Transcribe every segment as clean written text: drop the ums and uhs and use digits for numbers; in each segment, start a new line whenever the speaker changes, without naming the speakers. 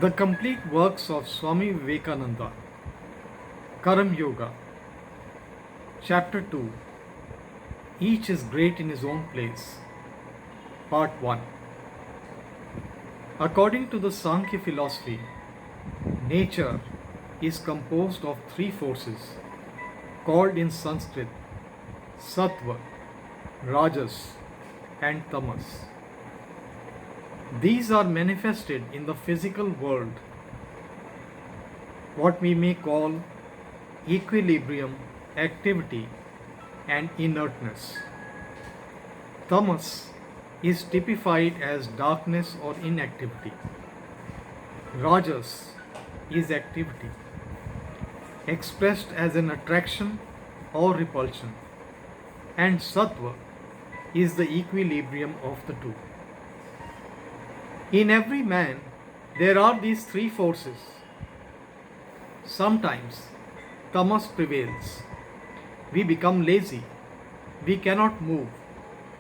The complete works of Swami Vivekananda, Karam Yoga, Chapter 2. Each is great in his own place. Part 1. According to the Sankhya philosophy, nature is composed of three forces called in Sanskrit Sattva, Rajas, and Tamas. These are manifested in the physical world, what we may call equilibrium, activity, and inertness. Tamas is typified as darkness or inactivity. Rajas is activity, expressed as an attraction or repulsion, and Sattva is the equilibrium of the two. In every man, there are these three forces. Sometimes tamas prevails. We become lazy. We cannot move.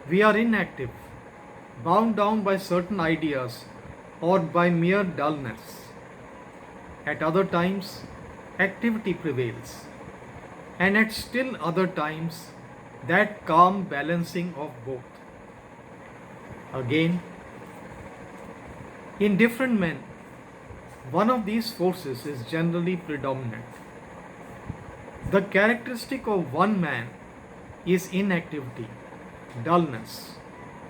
We are inactive, bound down by certain ideas or by mere dullness. At other times, activity prevails. And at still other times, that calm balancing of both. Again, in different men, one of these forces is generally predominant. The characteristic of one man is inactivity, dullness,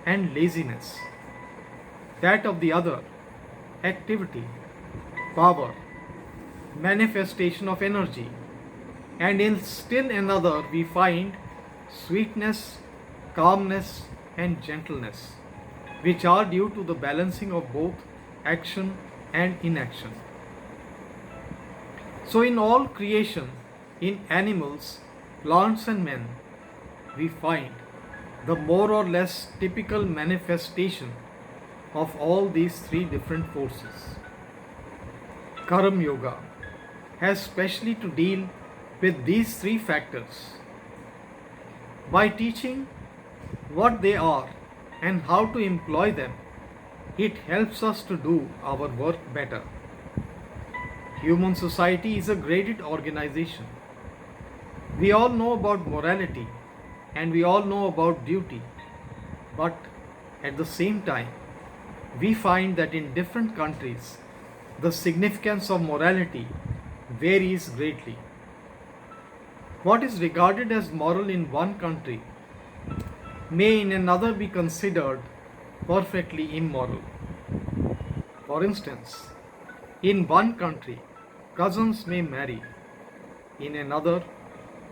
and laziness. That of the other, activity, power, manifestation of energy. And in still another, we find sweetness, calmness, and gentleness, which are due to the balancing of both action and inaction. So, in all creation, in animals, plants, and men, we find the more or less typical manifestation of all these three different forces. Karam Yoga has specially to deal with these three factors. By teaching what they are and how to employ them, it helps us to do our work better. Human society is a graded organization. We all know about morality and we all know about duty, but at the same time, we find that in different countries, the significance of morality varies greatly. What is regarded as moral in one country may in another be considered perfectly immoral. For instance, in one country, cousins may marry. In another,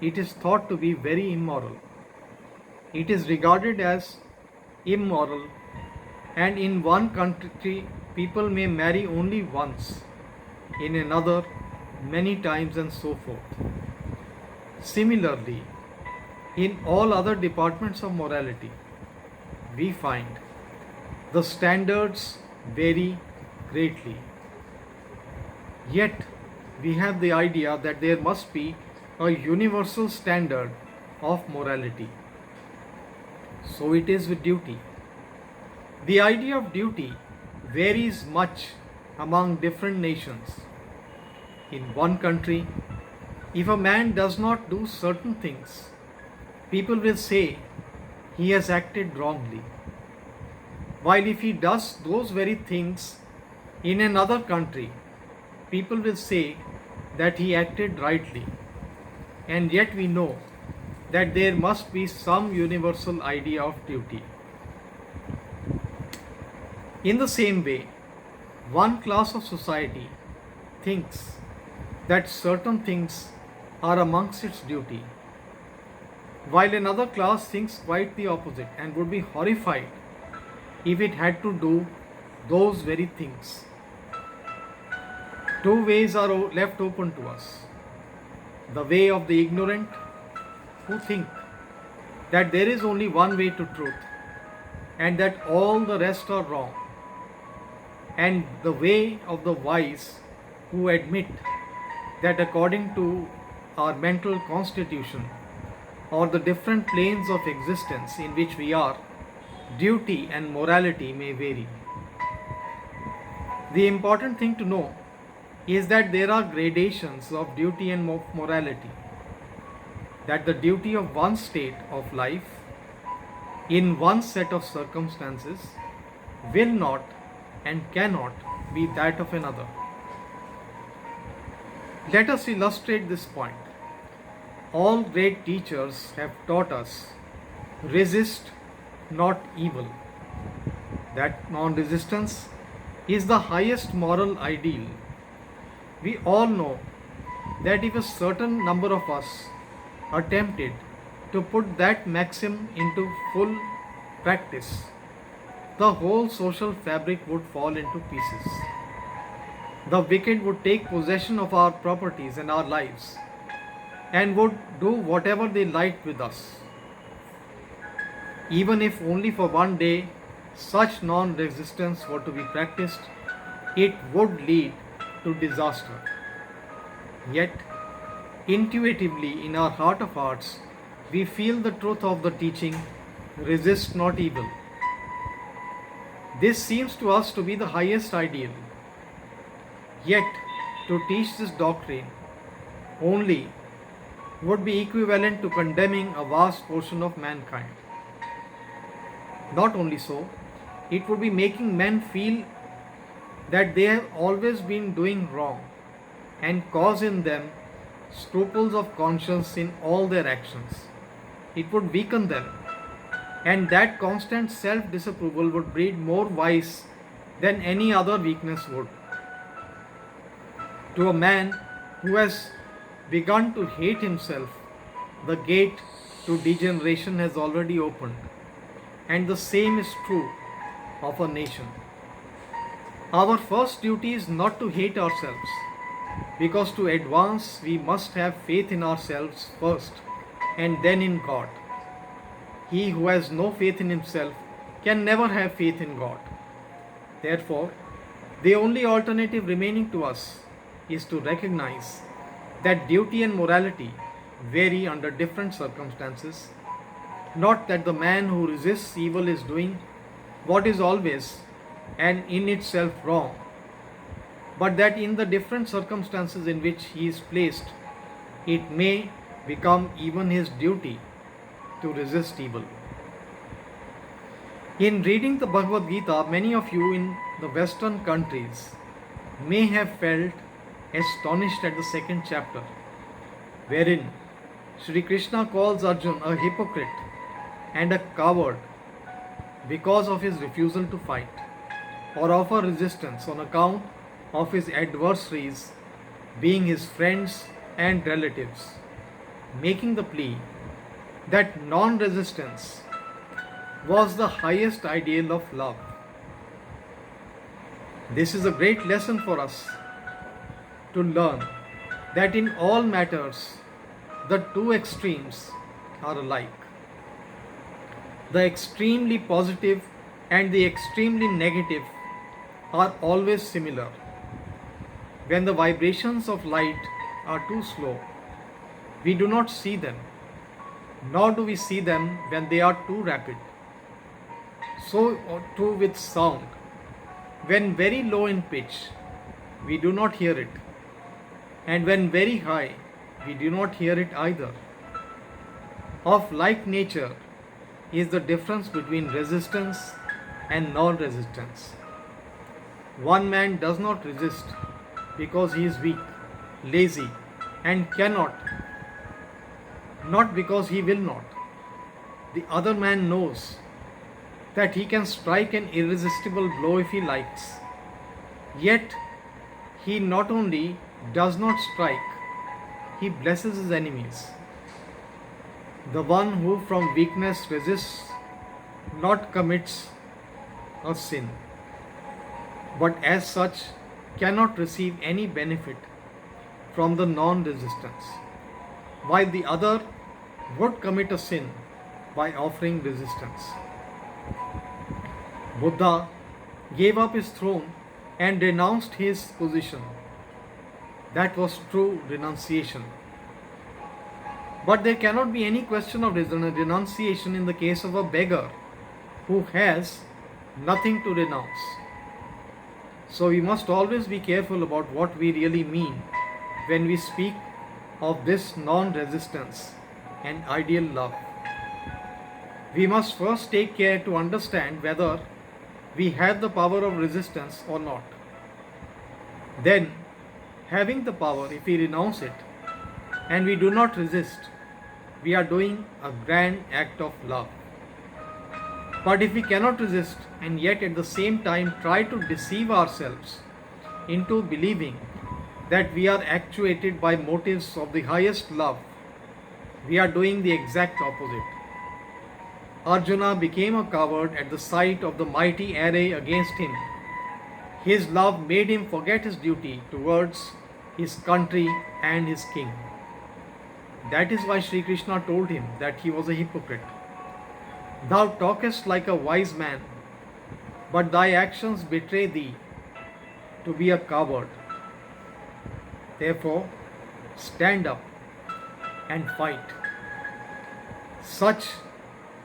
it is thought to be very immoral. It is regarded as immoral, and in one country, people may marry only once, in another, many times, and so forth. Similarly, in all other departments of morality, we find the standards vary greatly. Yet, we have the idea that there must be a universal standard of morality. So it is with duty. The idea of duty varies much among different nations. In one country, if a man does not do certain things, people will say he has acted wrongly. While if he does those very things in another country, people will say that he acted rightly. And yet we know that there must be some universal idea of duty. In the same way, one class of society thinks that certain things are amongst its duty, while another class thinks quite the opposite and would be horrified if it had to do those very things. Two ways are left open to us. The way of the ignorant who think that there is only one way to truth and that all the rest are wrong, and the way of the wise who admit that according to our mental constitution or the different planes of existence in which we are, duty and morality may vary. The important thing to know is that there are gradations of duty and morality, that the duty of one state of life in one set of circumstances will not and cannot be that of another. Let us illustrate this point. All great teachers have taught us resist not evil. That non resistance is the highest moral ideal. We all know that if a certain number of us attempted to put that maxim into full practice, the whole social fabric would fall into pieces. The wicked would take possession of our properties and our lives and would do whatever they liked with us. Even if only for one day such non resistance were to be practiced, it would lead to disaster. Yet, intuitively, in our heart of hearts, we feel the truth of the teaching resist not evil. This seems to us to be the highest ideal. Yet, to teach this doctrine only would be equivalent to condemning a vast portion of mankind. Not only so, it would be making men feel that they have always been doing wrong and cause in them scruples of conscience in all their actions. It would weaken them, and that constant self disapproval would breed more vice than any other weakness would. To a man who has begun to hate himself, the gate to degeneration has already opened, and the same is true of a nation. Our first duty is not to hate ourselves, because to advance we must have faith in ourselves first and then in God. He who has no faith in himself can never have faith in God. Therefore, the only alternative remaining to us is to recognize that duty and morality vary under different circumstances, not that the man who resists evil is doing what is always and in itself wrong, but that in the different circumstances in which he is placed, it may become even his duty to resist evil. In reading the Bhagavad Gita, many of you in the Western countries may have felt astonished at the second chapter, wherein Sri Krishna calls Arjun a hypocrite and a coward because of his refusal to fight or offer resistance on account of his adversaries being his friends and relatives, making the plea that non resistance was the highest ideal of love. This is a great lesson for us to learn that in all matters the two extremes are alike. The extremely positive and the extremely negative are always similar. When the vibrations of light are too slow, we do not see them, nor do we see them when they are too rapid. So too with sound. When very low in pitch, we do not hear it, and when very high, we do not hear it either. Of like nature is the difference between resistance and non resistance. One man does not resist because he is weak, lazy, and cannot, not because he will not. The other man knows that he can strike an irresistible blow if he likes. Yet, he not only does not strike, he blesses his enemies. The one who from weakness resists not commits a sin, but as such cannot receive any benefit from the non resistance, while the other would commit a sin by offering resistance. Buddha gave up his throne and renounced his position. That was true renunciation. But there cannot be any question of renunciation in the case of a beggar who has nothing to renounce. So we must always be careful about what we really mean when we speak of this non resistance and ideal love. We must first take care to understand whether we have the power of resistance or not. Then, having the power, if we renounce it and we do not resist, we are doing a grand act of love. But if we cannot resist and yet at the same time try to deceive ourselves into believing that we are actuated by motives of the highest love, we are doing the exact opposite. Arjuna became a coward at the sight of the mighty array against him. His love made him forget his duty towards his country and his king. That is why Sri Krishna told him that he was a hypocrite. Thou talkest like a wise man, but thy actions betray thee to be a coward. Therefore, stand up and fight. Such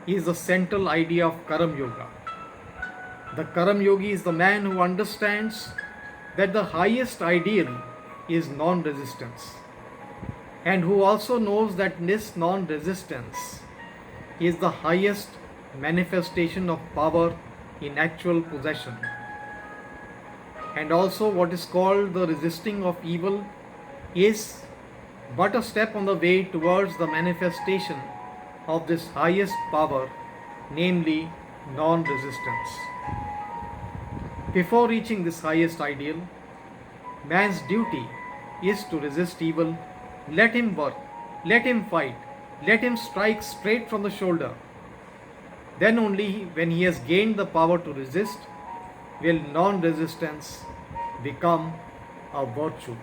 is the central idea of Karam Yoga. The Karam Yogi is the man who understands that the highest ideal is non resistance, and who also knows that this non resistance is the highest manifestation of power in actual possession, and also what is called the resisting of evil is but a step on the way towards the manifestation of this highest power, namely non resistance. Before reaching this highest ideal, man's duty is to resist evil. Let him work, let him fight, let him strike straight from the shoulder. Then only when he has gained the power to resist will non resistance become a virtue.